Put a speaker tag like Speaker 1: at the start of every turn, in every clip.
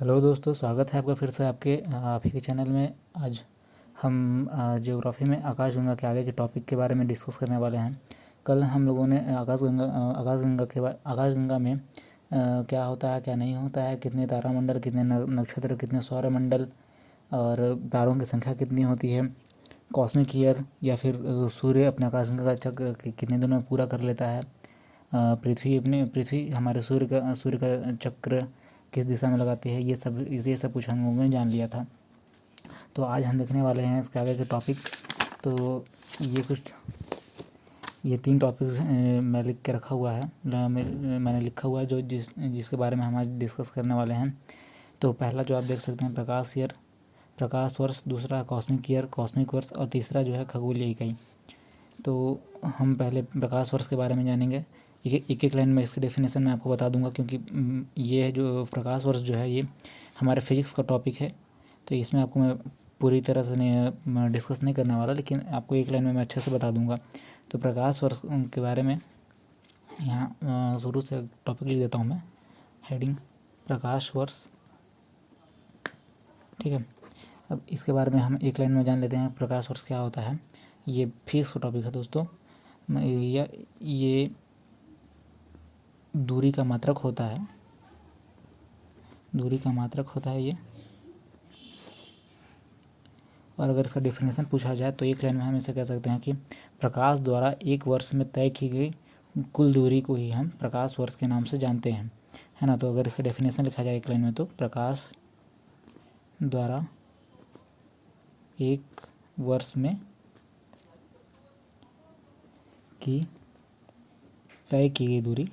Speaker 1: Hello दोस्तों, स्वागत है आपका फिर से आप ही के चैनल में। आज हम ज्योग्राफी में आकाशगंगा के आगे के टॉपिक के बारे में डिस्कस करने वाले हैं। कल हम लोगों ने आकाशगंगा में क्या होता है क्या नहीं होता है, कितने तारामंडल, कितने नक्षत्र, कितने सौरमंडल और तारों की संख्या कितनी होती है, कॉस्मिक ईयर या फिर सूर्य अपने आकाशगंगा का चक्र कितने दिनों में पूरा कर लेता है, पृथ्वी हमारे सूर्य का चक्र किस दिशा में लगाती है, ये सब कुछ हम लोगों ने जान लिया था। तो आज हम देखने वाले हैं इसके आगे के टॉपिक। तो ये 3 टॉपिक्स मैं लिख के रखा हुआ है, मैंने लिखा हुआ है जो जिसके बारे में हम आज डिस्कस करने वाले हैं। तो पहला जो आप देख सकते हैं प्रकाश वर्ष, दूसरा कॉस्मिक वर्ष और तीसरा जो है खगोलीय इकाई। तो हम पहले प्रकाश वर्ष के बारे में जानेंगे। एक एक लाइन में इसकी डेफिनेशन मैं आपको बता दूंगा, क्योंकि ये जो प्रकाश वर्ष जो है ये हमारे फिजिक्स का टॉपिक है। तो इसमें आपको मैं पूरी तरह से नहीं डिस्कस नहीं करने वाला, लेकिन आपको एक लाइन में मैं अच्छे से बता दूंगा। तो प्रकाश वर्ष के बारे में यहाँ शुरू से टॉपिक लिख देता हूँ मैं, हेडिंग प्रकाश वर्ष। ठीक है, अब इसके बारे में हम एक लाइन में जान लेते हैं प्रकाश वर्ष क्या होता है। ये फिजिक्स का टॉपिक है दोस्तों। ये दूरी का मात्रक होता है ये। और अगर इसका डेफिनेशन पूछा जाए तो एक लाइन में हम इसे कह सकते हैं कि प्रकाश द्वारा एक वर्ष में तय की गई कुल दूरी को ही हम प्रकाश वर्ष के नाम से जानते हैं, है ना। तो अगर इसका डेफिनेशन लिखा जाए एक लाइन में, तो प्रकाश द्वारा एक वर्ष में की तय की गई दूरी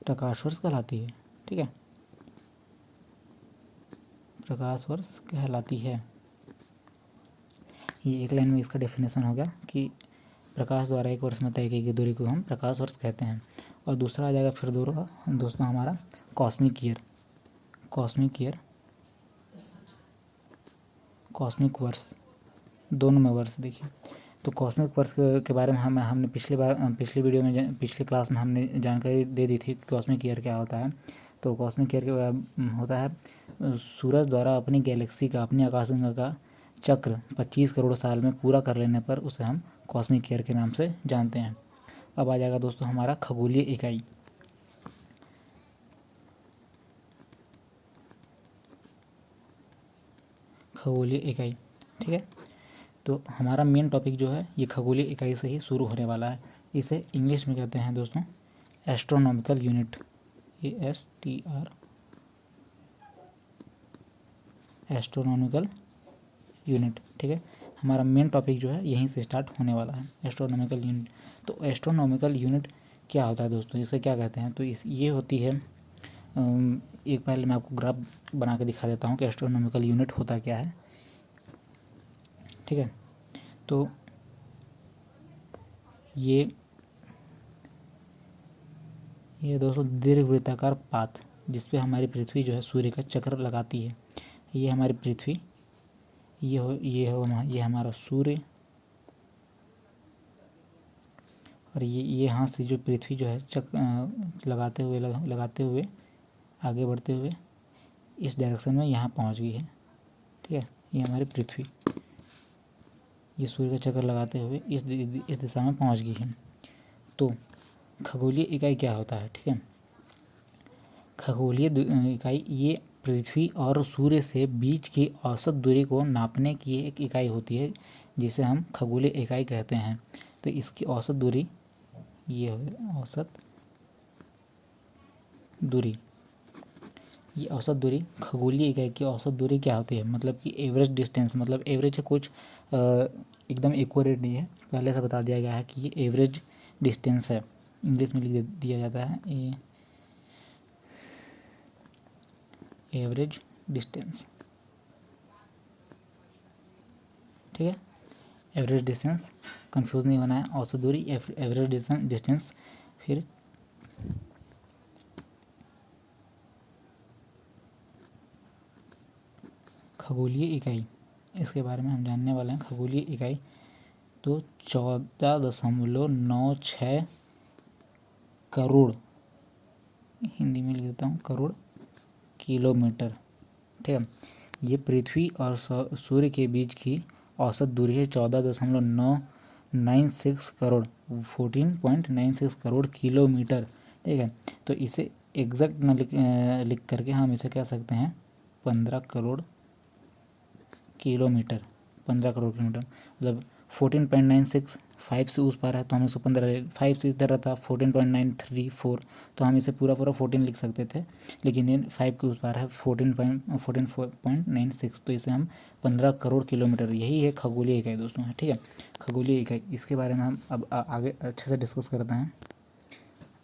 Speaker 1: प्रकाश वर्ष कहलाती है। ठीक है, प्रकाश वर्ष कहलाती है। ये एक लाइन में इसका डेफिनेशन हो गया कि प्रकाश द्वारा एक वर्ष में तय की गई दूरी को हम प्रकाश वर्ष कहते हैं। और दूसरा आ जाएगा फिर दोस्तों हमारा कॉस्मिक वर्ष। दोनों में वर्ष देखिए। तो कॉस्मिक वर्ष के बारे में हमने पिछली क्लास में हमने जानकारी दे दी थी कि कॉस्मिक ईयर क्या होता है। तो कॉस्मिक ईयर होता है सूरज द्वारा अपनी गैलेक्सी का, अपनी आकाशगंगा का चक्र 25 करोड़ साल में पूरा कर लेने पर उसे हम कॉस्मिक ईयर के नाम से जानते हैं। अब आ जाएगा दोस्तों हमारा खगोलीय इकाई। ठीक है, तो हमारा मेन टॉपिक जो है ये खगोलीय इकाई से ही शुरू होने वाला है। इसे इंग्लिश में कहते हैं दोस्तों astronomical unit, ASTR, astronomical unit. ठीक है, हमारा मेन टॉपिक जो है यहीं से स्टार्ट होने वाला है, एस्ट्रोनॉमिकल यूनिट। तो एस्ट्रोनॉमिकल यूनिट क्या होता है दोस्तों, इसे क्या कहते हैं? तो ये होती है, एक पहले मैं आपको ग्राफ बना के दिखा देता हूँ कि एस्ट्रोनॉमिकल यूनिट होता क्या है। ठीक है, तो ये दोस्तों दीर्घवृत्ताकार पाथ जिस पे हमारी पृथ्वी जो है सूर्य का चक्कर लगाती है, ये हमारी पृथ्वी, ये हमारा सूर्य, और ये यहाँ से जो पृथ्वी जो है लगाते हुए आगे बढ़ते हुए इस डायरेक्शन में यहाँ पहुँच गई है। ठीक है, ये हमारी पृथ्वी, ये सूर्य का चक्कर लगाते हुए इस दिशा में पहुँच गई है। तो खगोलीय इकाई क्या होता है? ठीक है, खगोलीय इकाई ये पृथ्वी और सूर्य से बीच की औसत दूरी को नापने की एक इकाई होती है, जिसे हम खगोलीय इकाई कहते हैं। तो इसकी औसत दूरी ये है, औसत दूरी खगोलीय इकाई की औसत दूरी क्या होती है? मतलब कि एवरेज डिस्टेंस, मतलब एवरेज है, कुछ एकदम एक्यूरेट नहीं है, पहले से बता दिया गया है कि ये एवरेज डिस्टेंस है। इंग्लिश में लिख दिया जाता है एवरेज डिस्टेंस। ठीक है, एवरेज डिस्टेंस, कंफ्यूज नहीं होना है। औसत दूरी, एवरेज डिस्टेंस। फिर खगोलीय इकाई, इसके बारे में हम जानने वाले हैं। खगोलीय इकाई तो 14.96 करोड़, हिंदी में लिख देता हूँ, करोड़ किलोमीटर। ठीक है, ये पृथ्वी और सूर्य के बीच की औसत दूरी है 14.996 करोड़, 14.96 करोड़ किलोमीटर। ठीक है, तो इसे एग्जैक्ट न लिख करके हम इसे कह सकते हैं 15 करोड़ किलोमीटर। 15 करोड़ किलोमीटर मतलब 14.96, 5 से उस पार है तो हम इसको 15, 5 से इधर रहता 14.934, तो हम इसे पूरा 14 लिख सकते थे, लेकिन ये 5 के उस पार है 14.96, तो इसे हम 15 करोड़ किलोमीटर, यही है खगोलीय इकाई दोस्तों है। ठीक है, खगोलीय इकाई, इसके बारे में हम अब आगे अच्छे से डिस्कस करते हैं।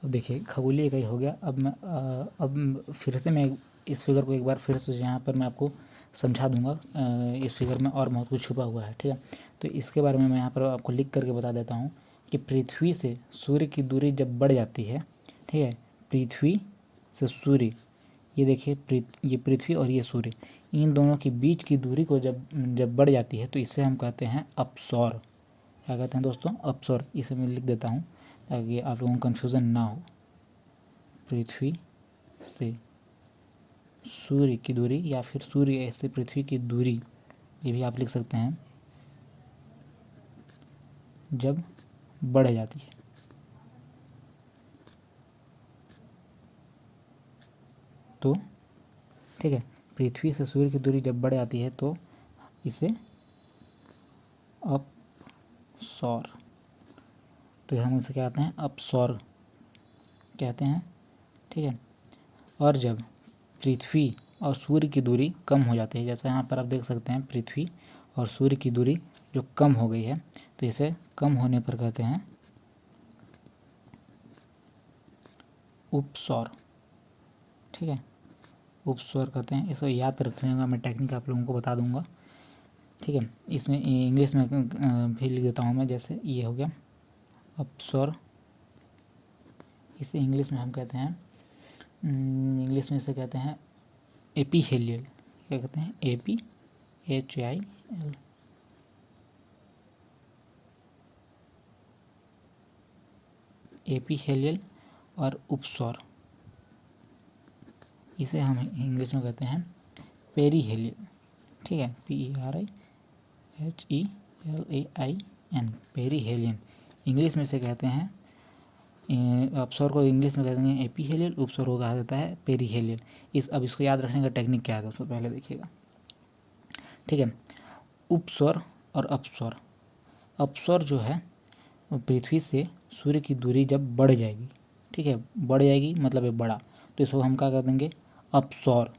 Speaker 1: अब देखिए खगोलीय इकाई हो गया। अब फिर से मैं इस फिगर को एक बार फिर से यहाँ पर मैं आपको समझा दूंगा। इस फिगर में और बहुत कुछ छुपा हुआ है। ठीक है, तो इसके बारे में मैं यहाँ पर आपको लिख करके बता देता हूँ कि पृथ्वी से सूर्य की दूरी जब बढ़ जाती है, ठीक है, पृथ्वी से सूर्य, ये देखिए ये पृथ्वी और ये सूर्य, इन दोनों के बीच की दूरी को जब बढ़ जाती है तो इसे हम कहते हैं अपसौर। क्या कहते हैं दोस्तों? अपसौर। इसे मैं लिख देता हूँ ताकि आप लोगों को कन्फ्यूज़न ना हो। पृथ्वी से सूर्य की दूरी या फिर सूर्य से पृथ्वी की दूरी, ये भी आप लिख सकते हैं, जब बढ़ जाती है तो, ठीक है, पृथ्वी से सूर्य की दूरी जब बढ़ जाती है तो इसे अपसौर, तो हम इसे कहते हैं अपसौर कहते हैं। ठीक है, और जब पृथ्वी और सूर्य की दूरी कम हो जाती है, जैसे यहाँ पर आप देख सकते हैं पृथ्वी और सूर्य की दूरी जो कम हो गई है, तो इसे कम होने पर कहते हैं उपसौर। ठीक है, उपसौर कहते हैं। इसको याद रखने का मैं टेक्निक आप लोगों को बता दूंगा। ठीक है, इसमें इंग्लिश में भी लिख देता हूँ मैं, जैसे ये हो गया अपसौर, इसे इंग्लिश में हम कहते हैं, इंग्लिश में इसे कहते हैं एपीहेलियल। क्या कहते हैं? HIL, एपीहेलियल और उपसौर, इसे हम इंग्लिश में कहते हैं पेरीहेलियल। ठीक है, PERIHELAIN, पेरीहेलियन इंग्लिश में से कहते हैं। अपसौर को इंग्लिश में कहते हैं एपीहेलियल, उपसौर को कहा जाता है पेरीहेलियल। अब इसको याद रखने का टेक्निक क्या है दोस्तों, पहले देखिएगा। ठीक है, उपसौर और अपसौर। अपसौर जो है पृथ्वी से सूर्य की दूरी जब बढ़ जाएगी, ठीक है, बढ़ जाएगी मतलब है बड़ा, तो इसको हम क्या कर देंगे? अपसौर।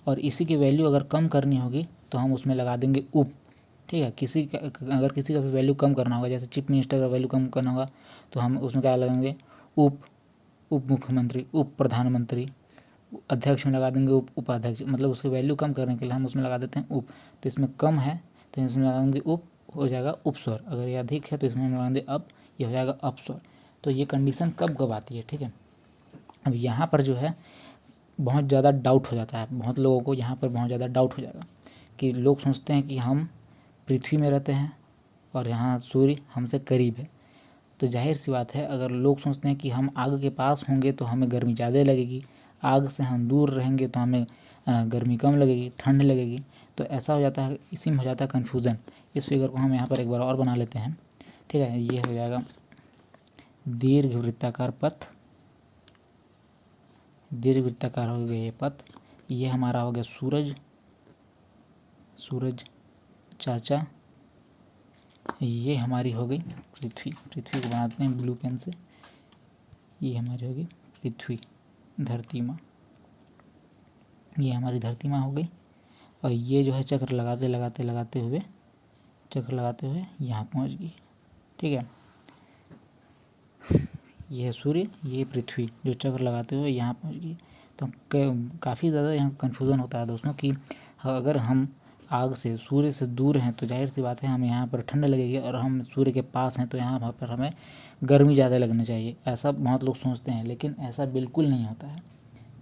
Speaker 1: और इसी की वैल्यू अगर कम करनी होगी तो हम उसमें लगा देंगे उप। ठीक है, अगर किसी का भी वैल्यू कम करना होगा, जैसे चीफ मिनिस्टर का वैल्यू कम करना होगा तो हम उसमें क्या लगाएंगे? उप मुख्यमंत्री, उप प्रधानमंत्री, अध्यक्ष में लगा देंगे उपाध्यक्ष, मतलब उसकी वैल्यू कम करने के लिए हम उसमें लगा देते हैं उप। तो इसमें कम है तो इसमें लगा देंगे उप, हो जाएगा उपस्वर। अगर ये अधिक है तो इसमें हम लगा देंगे अप, ये हो जाएगा अपस्वर। तो ये कंडीशन कब कब आती है? ठीक है, अब यहाँ पर जो है बहुत ज़्यादा डाउट हो जाता है, बहुत लोगों को यहाँ पर बहुत ज़्यादा डाउट हो जाएगा कि लोग सोचते हैं कि हम पृथ्वी में रहते हैं और यहाँ सूर्य हमसे करीब है, तो जाहिर सी बात है अगर लोग सोचते हैं कि हम आग के पास होंगे तो हमें गर्मी ज़्यादा लगेगी, आग से हम दूर रहेंगे तो हमें गर्मी कम लगेगी, ठंड लगेगी, तो ऐसा हो जाता है, इसी में हो जाता है कन्फ्यूज़न। इस फिगर को हम यहाँ पर एक बार और बना लेते हैं। ठीक है, ये हो जाएगा दीर्घ वृत्ताकार पथ, दीर्घ वृत्ताकार हो गया ये पथ। ये हमारा हो गया सूरज, सूरज चाचा। ये हमारी हो गई पृथ्वी, पृथ्वी को बनाते हैं ब्लू पेन से। ये हमारी होगी पृथ्वी, धरती माँ, ये हमारी धरती माँ हो गई। और ये जो है चक्र लगाते लगाते लगाते हुए, चक्र लगाते हुए यहाँ पहुँच गई। ठीक है, ये है सूर्य, ये पृथ्वी, जो चक्र लगाते हुए यहाँ पहुँच गई। तो काफ़ी ज़्यादा यहाँ कन्फ्यूज़न होता है दोस्तों कि अगर हम आग से, सूर्य से दूर हैं तो जाहिर सी बात है हमें यहाँ पर ठंड लगेगी, और हम सूर्य के पास हैं तो यहाँ पर हमें गर्मी ज़्यादा लगनी चाहिए, ऐसा बहुत लोग सोचते हैं। लेकिन ऐसा बिल्कुल नहीं होता है।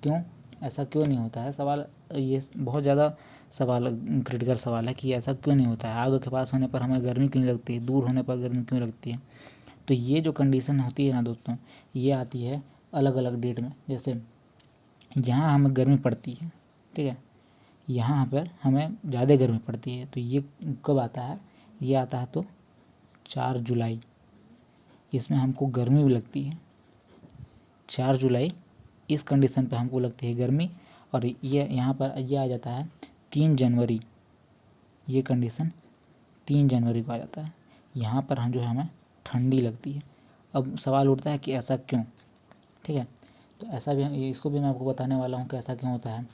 Speaker 1: क्यों? ऐसा क्यों नहीं होता है? सवाल ये बहुत ज़्यादा सवाल, क्रिटिकल सवाल है कि ऐसा क्यों नहीं होता है। आग के पास होने पर हमें गर्मी क्यों लगती है, दूर होने पर गर्मी क्यों लगती है? तो ये जो कंडीशन होती है ना दोस्तों, ये आती है अलग अलग डेट में। जैसे यहाँ हमें गर्मी पड़ती है, ठीक है, यहाँ पर हमें ज़्यादा गर्मी पड़ती है, तो ये कब आता है, ये आता है तो 4 जुलाई, इसमें हमको गर्मी भी लगती है। 4 जुलाई इस कंडीशन पे हमको लगती है गर्मी। और ये यहाँ पर ये आ जाता है 3 जनवरी, ये कंडीशन 3 जनवरी को आ जाता है, यहाँ पर हम जो है हमें ठंडी लगती है। अब सवाल उठता है कि ऐसा क्यों, ठीक है, तो ऐसा भी, इसको भी मैं आपको बताने वाला हूँ कि ऐसा क्यों होता है।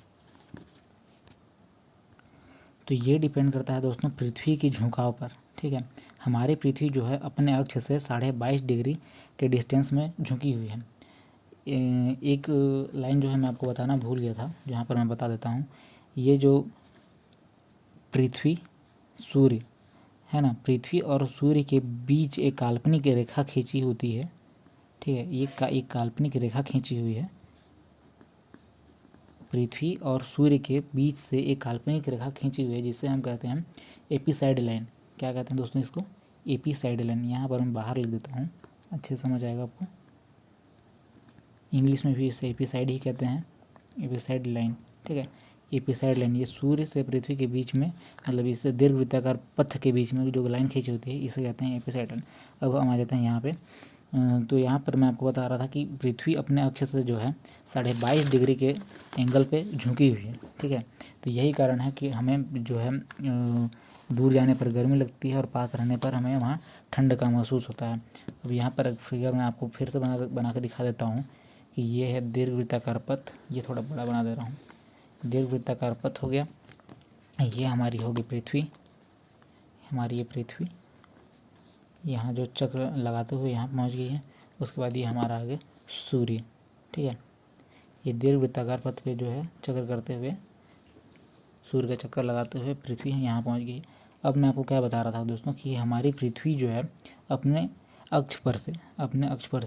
Speaker 1: तो ये डिपेंड करता है दोस्तों पृथ्वी की झुकाव पर, ठीक है। हमारी पृथ्वी जो है अपने अक्ष से 22.5 डिग्री के डिस्टेंस में झुकी हुई है। एक लाइन जो है मैं आपको बताना भूल गया था, जहाँ पर मैं बता देता हूँ। ये जो पृथ्वी सूर्य है ना, पृथ्वी और सूर्य के बीच एक काल्पनिक रेखा खींची होती है, ठीक है, एक काल्पनिक रेखा खींची हुई है। पृथ्वी और सूर्य के बीच से एक काल्पनिक रेखा खींची हुई है, जिसे हम कहते हैं एपिसाइड लाइन। क्या कहते हैं दोस्तों इसको, एपिसाइड लाइन। यहाँ पर मैं बाहर लिख देता हूँ, अच्छे से समझ आएगा आपको। इंग्लिश में भी इसे एपिसाइड ही कहते हैं, एपिसाइड लाइन, ठीक है। एपिसाइड लाइन ये सूर्य से पृथ्वी के बीच में, मतलब इससे दीर्घवृत्ताकार पथ के बीच में जो लाइन खींची होती है, इसे कहते हैं एपिसाइड लाइन। अब हम आ जाते हैं यहाँ पे। तो यहाँ पर मैं आपको बता रहा था कि पृथ्वी अपने अक्ष से जो है 22.5 डिग्री के एंगल पे झुकी हुई है, ठीक है। तो यही कारण है कि हमें जो है दूर जाने पर गर्मी लगती है और पास रहने पर हमें वहाँ ठंड का महसूस होता है। अब यहाँ पर एक फिगर मैं आपको फिर से बना के दिखा देता हूँ कि ये है दीर्घवृत्ताकार पथ। ये थोड़ा बड़ा बना दे रहा हूँ। दीर्घवृत्ताकार पथ हो गया, ये हमारी होगी पृथ्वी, हमारी ये पृथ्वी यहाँ जो चक्र लगाते हुए यहाँ पहुँच गई है। उसके बाद ये हमारा आगे सूर्य, ठीक है। ये दीर्घवृत्ताकार पथ पे जो है चक्र करते हुए, सूर्य का चक्कर लगाते हुए पृथ्वी यहाँ पहुँच गई। अब मैं आपको क्या बता रहा था दोस्तों कि हमारी पृथ्वी जो है अपने अक्ष पर से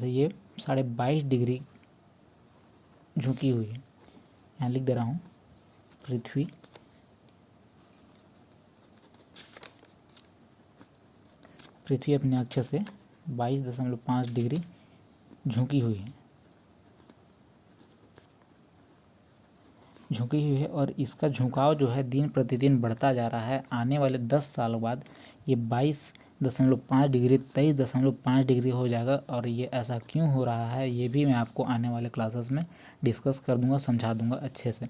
Speaker 1: ये 22.5 डिग्री झुकी हुई है। यहाँ लिख दे रहा हूँ, पृथ्वी अपने अक्ष से 22.5 डिग्री झुकी हुई है और इसका झुकाव जो है दिन प्रतिदिन बढ़ता जा रहा है। आने वाले 10 साल बाद ये 22.5 डिग्री 23.5 डिग्री हो जाएगा। और ये ऐसा क्यों हो रहा है ये भी मैं आपको आने वाले क्लासेस में डिस्कस कर दूंगा, समझा दूंगा अच्छे से,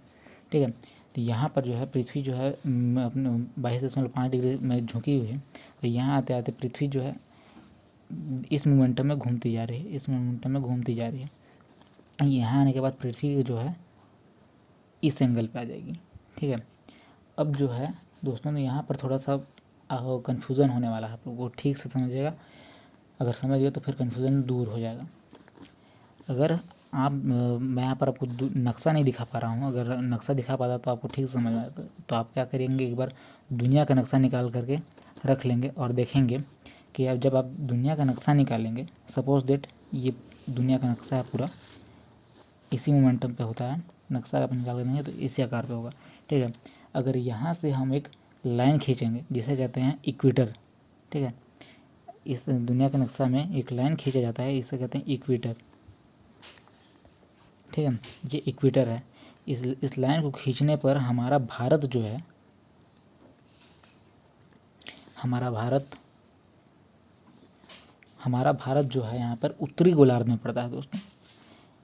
Speaker 1: ठीक है। तो यहाँ पर जो है पृथ्वी जो है अपने 22.5 डिग्री में झुकी हुई है। और यहाँ आते आते पृथ्वी जो है इस मोमेंटम में घूमती जा रही है, यहाँ आने के बाद पृथ्वी जो है इस एंगल पे आ जाएगी, ठीक है। अब जो है दोस्तों ने यहाँ पर थोड़ा सा कन्फ्यूज़न होने वाला है, आप लोगों को ठीक से समझिएगा। अगर समझ गए तो फिर कन्फ्यूज़न दूर हो जाएगा। अगर आप मैं यहाँ पर आपको नक्शा नहीं दिखा पा रहा हूँ, अगर नक्शा दिखा पाता तो आपको ठीक से समझ में आता। तो आप क्या करेंगे, एक बार दुनिया का नक्शा निकाल करके रख लेंगे और देखेंगे कि अब जब आप दुनिया का नक्शा निकालेंगे, सपोज दैट ये दुनिया का नक्शा है पूरा, इसी मोमेंटम पे होता है, नक्शा आप निकाल के देंगे तो इसी आकार पे होगा, ठीक है। अगर यहाँ से हम एक लाइन खींचेंगे जिसे कहते हैं इक्वेटर, ठीक है। इस दुनिया के नक्शा में एक लाइन खींचा जाता है, इसे कहते हैं इक्वेटर, ठीक है। ये इक्वेटर है। इस लाइन को खींचने पर हमारा भारत जो है, हमारा भारत जो है यहाँ पर उत्तरी गोलार्ध में पड़ता है दोस्तों।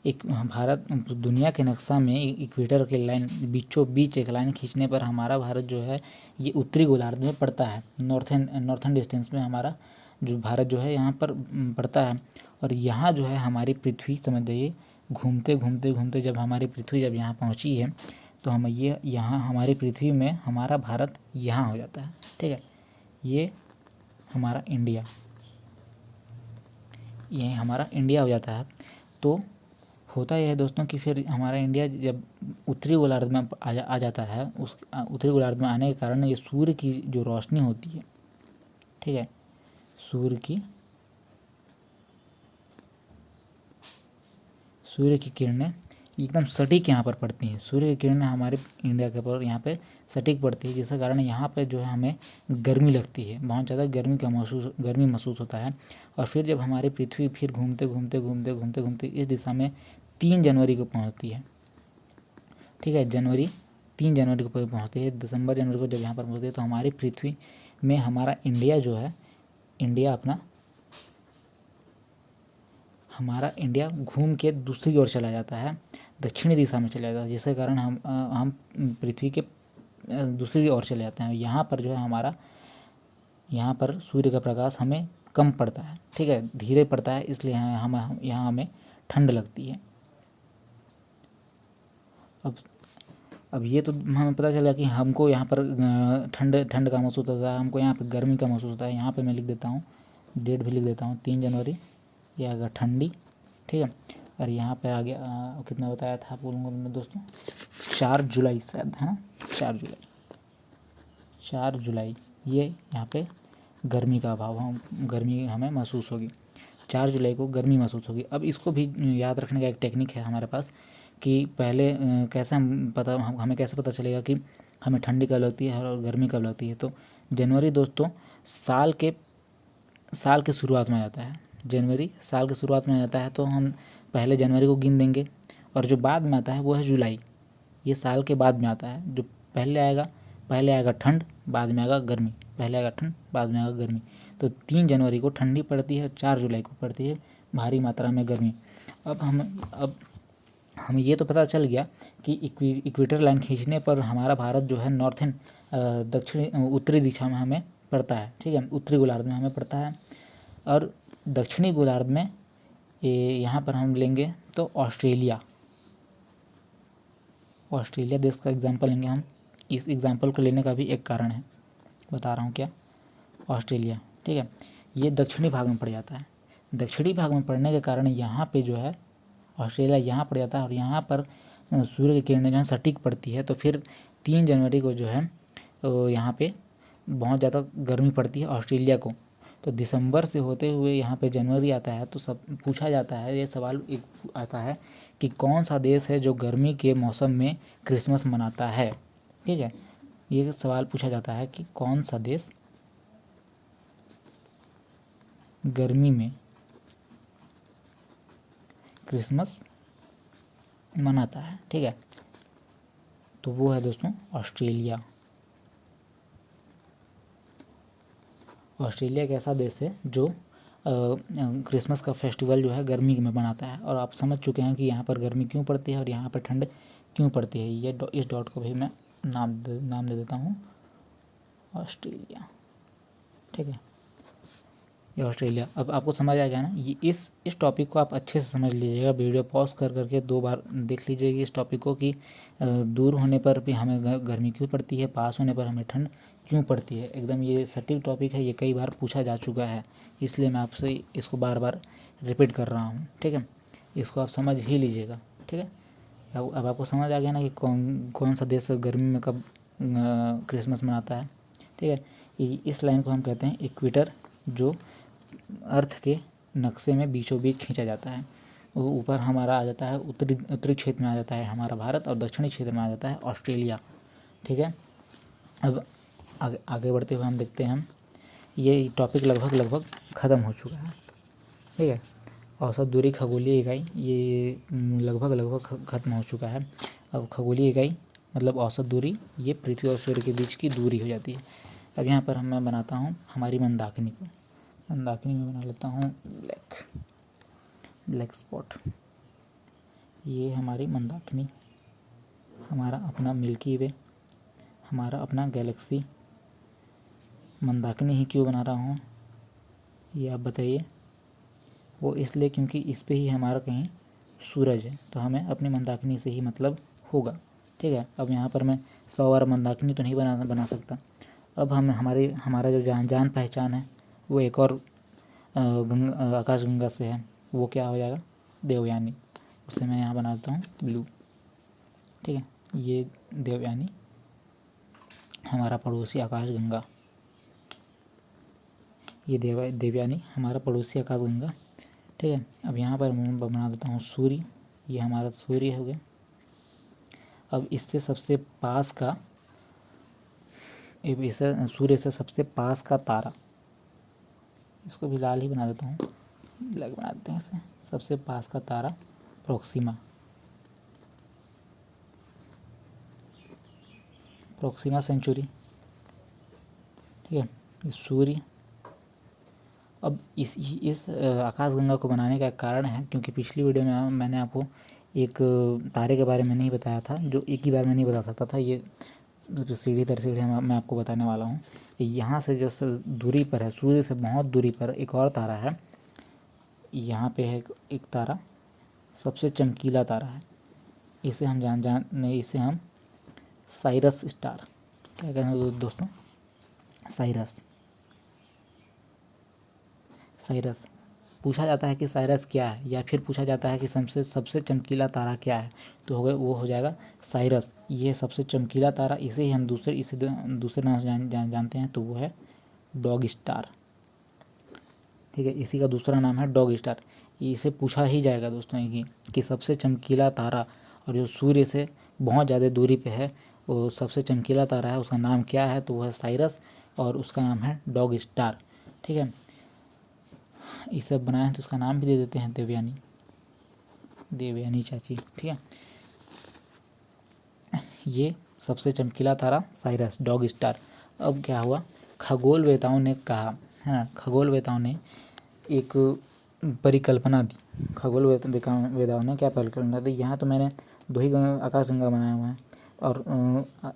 Speaker 1: एक भारत दुनिया के नक्शा में इक्वेटर के लाइन बीचों बीच एक लाइन खींचने पर हमारा भारत जो है ये उत्तरी गोलार्ध में पड़ता है। नॉर्थन डिस्टेंस में हमारा जो भारत जो है यहाँ पर पड़ता है। और यहाँ जो है हमारी पृथ्वी, समझ जाइए, घूमते जब हमारी पृथ्वी जब यहाँ पहुँची है तो हम ये यहाँ हमारी पृथ्वी में हमारा भारत यहाँ हो जाता है, ठीक है। ये हमारा इंडिया हो जाता है। तो होता यह है दोस्तों कि फिर हमारा इंडिया जब उत्तरी गोलार्ध में आ जाता है, उस उत्तरी गोलार्ध में आने के कारण ये सूर्य की जो रोशनी होती है, ठीक है, सूर्य की किरणें एकदम सटीक यहाँ पर पड़ती हैं। सूर्य की किरणें हमारे इंडिया के ऊपर यहाँ पे सटीक पड़ती है, जिसके कारण यहाँ पे जो है हमें गर्मी लगती है, बहुत ज़्यादा गर्मी महसूस होता है। और फिर जब हमारी पृथ्वी फिर घूमते इस दिशा में 3 जनवरी को पहुँचती है, ठीक है। 3 जनवरी को पहुँचती है। दिसंबर जनवरी को जब यहाँ पर पहुँचती है तो हमारी पृथ्वी में हमारा इंडिया जो है, हमारा इंडिया घूम के दूसरी ओर चला जाता है, दक्षिणी दिशा में चला जाता है, जिसके कारण हम पृथ्वी के दूसरी ओर चले जाते हैं। यहाँ पर जो है हमारा, यहाँ पर सूर्य का प्रकाश हमें कम पड़ता है, ठीक है, धीरे पड़ता है, इसलिए यहाँ हमें ठंड लगती है। अब ये तो हमें पता चला कि हमको यहाँ पर ठंड का महसूस होता है, हमको यहाँ पर गर्मी का महसूस होता है। यहाँ पे मैं लिख देता हूँ, डेट भी लिख देता हूँ, 3 जनवरी, ये आ गया ठंडी, ठीक है। और यहाँ पे आ गया कितना बताया था बोलूँगा मैं दोस्तों, 4 जुलाई शायद, है ना, 4 जुलाई ये यहाँ पे गर्मी का अभाव, गर्मी हमें महसूस होगी। 4 जुलाई को गर्मी महसूस होगी। अब इसको भी याद रखने का एक टेक्निक है हमारे पास कि पहले कैसे हमें कैसे पता चलेगा कि हमें ठंडी कब लगती है और गर्मी कब लगती है। तो जनवरी दोस्तों साल के शुरुआत में आ जाता है। जनवरी साल के शुरुआत में आ जाता है, तो हम पहले जनवरी को गिन देंगे, और जो बाद में आता है वो है जुलाई। ये साल के बाद में आता है। जो पहले आएगा ठंड, बाद में आएगा गर्मी, पहले आएगा ठंड, बाद में आएगा गर्मी। तो 3 जनवरी को ठंडी पड़ती है, 4 जुलाई को पड़ती है भारी मात्रा में गर्मी। अब हमें ये तो पता चल गया कि इक्वेटर लाइन खींचने पर हमारा भारत जो है नॉर्थन उत्तरी दिशा में हमें पड़ता है, ठीक है, उत्तरी गोलार्ध में हमें पड़ता है। और दक्षिणी गोलार्ध में यहाँ पर हम लेंगे तो ऑस्ट्रेलिया देश का एग्जाम्पल लेंगे हम। इस एग्जाम्पल को लेने का भी एक कारण है, बता रहा हूँ क्या, ऑस्ट्रेलिया, ठीक है, ये दक्षिणी भाग में पड़ जाता है। दक्षिणी भाग में पड़ने के कारण यहाँ पे जो है ऑस्ट्रेलिया यहाँ पड़ जाता है, और यहाँ पर सूर्य की किरणें जो है सटीक पड़ती है। तो फिर 3 जनवरी को जो है यहाँ पे बहुत ज़्यादा गर्मी पड़ती है ऑस्ट्रेलिया को। तो दिसंबर से होते हुए यहाँ पे जनवरी आता है, तो सब पूछा जाता है, ये सवाल एक आता है कि कौन सा देश है जो गर्मी के मौसम में क्रिसमस मनाता है, ठीक है। ये सवाल पूछा जाता है कि कौन सा देश गर्मी में क्रिसमस मनाता है, ठीक है। तो वो है दोस्तों ऑस्ट्रेलिया। ऑस्ट्रेलिया एक ऐसा देश है जो क्रिसमस का फेस्टिवल जो है गर्मी में मनाता है। और आप समझ चुके हैं कि यहाँ पर गर्मी क्यों पड़ती है और यहाँ पर ठंड क्यों पड़ती है। ये इस डॉट को भी मैं नाम दे देता हूँ, ऑस्ट्रेलिया, ठीक है, ये ऑस्ट्रेलिया। अब आपको समझ आ गया ना। ये इस टॉपिक को आप अच्छे से समझ लीजिएगा, वीडियो पॉज करके 2 बार देख लीजिएगा इस टॉपिक को कि दूर होने पर भी हमें गर्मी क्यों पड़ती है, पास होने पर हमें ठंड क्यों पड़ती है। एकदम ये सटीक टॉपिक है, ये कई बार पूछा जा चुका है, इसलिए मैं आपसे इसको बार बार रिपीट कर रहा हूँ, ठीक है। इसको आप समझ ही लीजिएगा, ठीक है। अब आपको समझ आ गया ना कि कौन सा देश गर्मी में कब क्रिसमस मनाता है, ठीक है। इस लाइन को हम कहते हैं इक्वेटर, जो अर्थ के नक्शे में बीचों बीच खींचा जाता है। वो ऊपर हमारा आ जाता है उत्तरी क्षेत्र में आ जाता है हमारा भारत, और दक्षिणी क्षेत्र में आ जाता है ऑस्ट्रेलिया, ठीक है। अब आगे बढ़ते हुए हम देखते हैं, ये टॉपिक लगभग ख़त्म हो चुका है, ठीक है। औसत दूरी खगोलीय इकाई, ये लगभग ख़त्म हो चुका है। अब खगोलीय इकाई मतलब औसत दूरी, ये पृथ्वी और सूर्य के बीच की दूरी हो जाती है। अब यहाँ पर मैं बनाता हूँ हमारी मंदाकिनी को। मंदाकिनी में बना लेता हूँ ब्लैक स्पॉट। ये हमारी मंदाकिनी, हमारा अपना मिल्की वे, हमारा अपना गैलेक्सी। मंदाकिनी ही क्यों बना रहा हूँ ये आप बताइए। वो इसलिए क्योंकि इस पे ही हमारा कहीं सूरज है, तो हमें अपनी मंदाकिनी से ही मतलब होगा, ठीक है। अब यहाँ पर मैं 100 बार मंदाकिनी तो नहीं बना सकता। अब हमारा जो जान पहचान है वो एक और आकाश गंगा से है, वो क्या हो जाएगा, देवयानी। उसे मैं यहाँ बना देता हूँ ब्लू, ठीक है। ये देवयानी हमारा पड़ोसी आकाश गंगा, ये देवयानी हमारा पड़ोसी आकाश गंगा, ठीक है। अब यहाँ पर मैं बना देता हूँ सूर्य, ये हमारा सूर्य हो गया। अब इससे सबसे पास का, सूर्य से सबसे पास का तारा, इसको भी लाल ही बना देता हूँ, ब्लैक बना देते हैं इसे। सबसे पास का तारा प्रोक्सिमा, प्रोक्सिमा सेंचुरी, ठीक है, ये सूर्य। अब इस आकाशगंगा को बनाने का कारण है क्योंकि पिछली वीडियो में मैंने आपको एक तारे के बारे में नहीं बताया था, जो एक ही बार में नहीं बता सकता था। ये सीढ़ी दर सीढ़ी मैं आपको बताने वाला हूँ। यहाँ से जो दूरी पर है, सूर्य से बहुत दूरी पर एक और तारा है। यहाँ पे है एक तारा, सबसे चमकीला तारा है। इसे हम इसे हम साइरस स्टार क्या कहते हैं दोस्तों, साइरस। पूछा जाता है कि साइरस क्या है, या फिर पूछा जाता है कि सबसे चमकीला तारा क्या है, तो वो हो जाएगा साइरस। ये सबसे चमकीला तारा, इसे ही हम दूसरे नाम से जानते हैं, तो वो है डॉग स्टार, ठीक है। इसी का दूसरा नाम है डॉग स्टार। इसे पूछा ही जाएगा दोस्तों कि सबसे चमकीला तारा और जो सूर्य से बहुत ज़्यादा दूरी पे है, वो सबसे चमकीला तारा है, उसका नाम क्या है, तो वह है साइरस और उसका नाम है डॉग स्टार, ठीक है। इसे बनाए हैं तो इसका नाम भी दे देते हैं देवयानी चाची, ठीक है। ये सबसे चमकीला तारा साइरस, डॉग स्टार। अब क्या हुआ, खगोलवेताओं ने कहा, है ना, खगोलवेताओं ने एक परिकल्पना दी। खगोलवेताओं ने क्या परिकल्पना दी, यहाँ तो मैंने 2 ही आकाशगंगा बनाए हुए हैं, और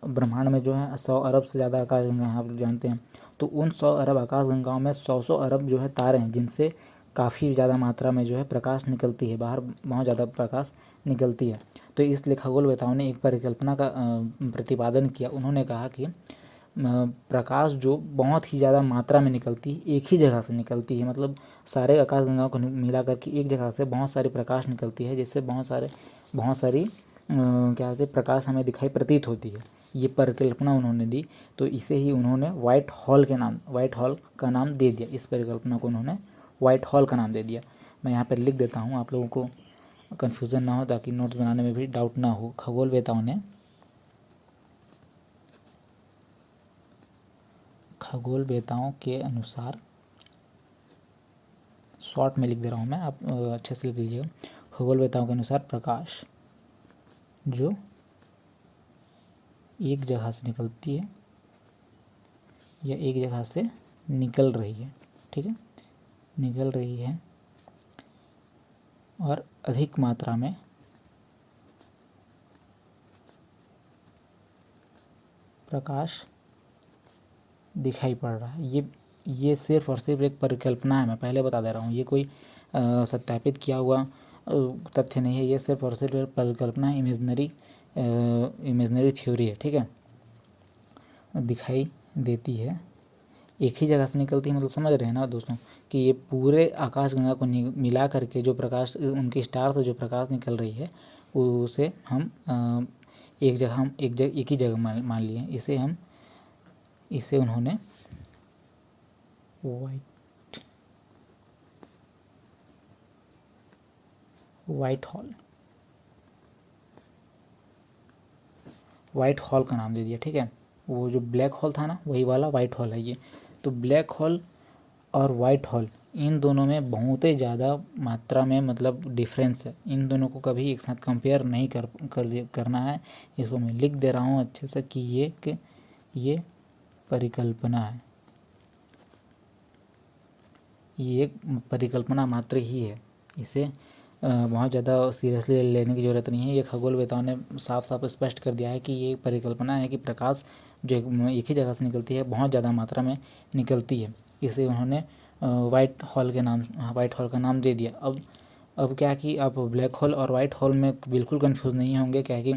Speaker 1: ब्रह्मांड में जो है 100 अरब से ज़्यादा आकाशगंगा हैं, आप जानते हैं। तो उन 100 अरब आकाशगंगाओं में 100 अरब जो है तारे हैं, जिनसे काफ़ी ज़्यादा मात्रा में जो है प्रकाश निकलती है, बाहर बहुत ज़्यादा प्रकाश निकलती है। तो इसलिए खगोलवेताओं ने एक परिकल्पना का प्रतिपादन किया। उन्होंने कहा कि प्रकाश जो बहुत ही ज़्यादा मात्रा में निकलती है, एक ही जगह से निकलती है, मतलब सारे आकाशगंगाओं को मिला करके एक जगह से बहुत सारी प्रकाश निकलती है, जिससे बहुत सारी क्या कहते हैं प्रकाश हमें दिखाई प्रतीत होती है। ये परिकल्पना उन्होंने दी, तो इसे ही उन्होंने व्हाइट हॉल का नाम दे दिया। इस परिकल्पना को उन्होंने व्हाइट हॉल का नाम दे दिया। मैं यहाँ पर लिख देता हूँ, आप लोगों को कन्फ्यूज़न ना हो, ताकि नोट्स बनाने में भी डाउट ना हो। खगोलवेताओं के अनुसार, शॉर्ट में लिख दे रहा हूँ मैं, आप अच्छे से लिख लीजिएगा। खगोलवेताओं के अनुसार प्रकाश जो एक जगह से निकलती है या एक जगह से निकल रही है, ठीक है, निकल रही है और अधिक मात्रा में प्रकाश दिखाई पड़ रहा है। ये सिर्फ और सिर्फ एक परिकल्पना है, मैं पहले बता दे रहा हूँ। ये कोई सत्यापित किया हुआ तथ्य नहीं है, ये सिर्फ और सिर्फ एक परिकल्पना है, इमेजनरी थ्योरी है, ठीक है। दिखाई देती है, एक ही जगह से निकलती है, मतलब समझ रहे हैं ना दोस्तों, कि ये पूरे आकाशगंगा को मिला करके जो प्रकाश, उनके स्टार से जो प्रकाश निकल रही है, उसे हम एक ही जगह मान लिए। इसे उन्होंने व्हाइट हॉल का नाम दे दिया, ठीक है। वो जो ब्लैक होल था ना, वही वाला व्हाइट हॉल है ये। तो ब्लैक होल और वाइट होल, इन दोनों में बहुत ही ज़्यादा मात्रा में मतलब डिफरेंस है। इन दोनों को कभी एक साथ कंपेयर नहीं करना है। इसको मैं लिख दे रहा हूँ अच्छे से कि ये परिकल्पना है, ये एक परिकल्पना मात्र ही है। इसे बहुत ज़्यादा सीरियसली लेने की ज़रूरत नहीं है। ये खगोलवेताओं ने साफ साफ स्पष्ट कर दिया है कि ये परिकल्पना है कि प्रकाश जो एक ही जगह से निकलती है, बहुत ज़्यादा मात्रा में निकलती है। इसे उन्होंने व्हाइट हॉल का नाम दे दिया। अब क्या कि आप ब्लैक होल और वाइट होल में बिल्कुल कंफ्यूज नहीं होंगे, क्या कि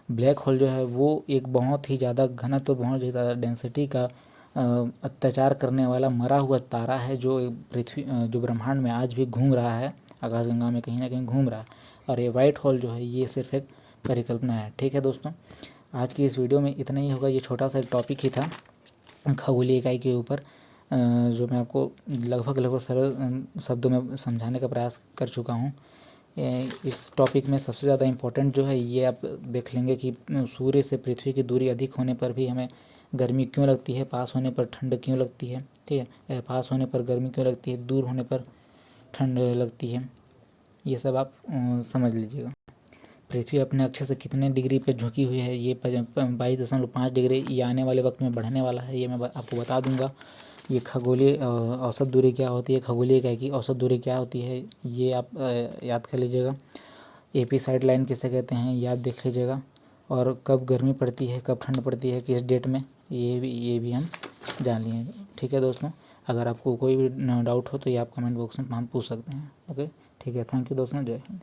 Speaker 1: ब्लैक होल जो है वो एक बहुत ही ज़्यादा घनत्व, बहुत ज़्यादा डेंसिटी का अत्याचार करने वाला मरा हुआ तारा है, जो जो ब्रह्मांड में आज भी घूम रहा है, आकाशगंगा में कहीं ना कहीं घूम रहा है। और ये वाइट होल जो है, ये सिर्फ एक परिकल्पना है, ठीक है दोस्तों। आज की इस वीडियो में इतना ही होगा। ये छोटा सा टॉपिक ही था खगोलीय इकाई के ऊपर, जो मैं आपको लगभग सरल शब्दों में समझाने का प्रयास कर चुका हूँ। इस टॉपिक में सबसे ज़्यादा इम्पोर्टेंट जो है, ये आप देख लेंगे कि सूर्य से पृथ्वी की दूरी अधिक होने पर भी हमें गर्मी क्यों लगती है, पास होने पर ठंड क्यों लगती है, ठीक है, पास होने पर गर्मी क्यों लगती है, दूर होने पर ठंड लगती है, ये सब आप समझ लीजिएगा। पृथ्वी अपने अक्ष से कितने डिग्री पे झुकी हुई है, ये 22.5 डिग्री। ये आने वाले वक्त में बढ़ने वाला है, ये मैं आपको बता दूंगा। ये खगोलीय औसत दूरी क्या होती है, खगोलीय इकाई की औसत दूरी क्या होती है, ये आप याद कर लीजिएगा। एपी साइड लाइन किसे कहते हैं, याद देख लीजिएगा। और कब गर्मी पड़ती है, कब ठंड पड़ती है, किस डेट में, ये भी हम जान लिए। ठीक है दोस्तों, अगर आपको कोई भी डाउट हो तो ये आप कमेंट बॉक्स में हम पूछ सकते हैं। ओके, ठीक है, थैंक यू दोस्तों, जय हिंद।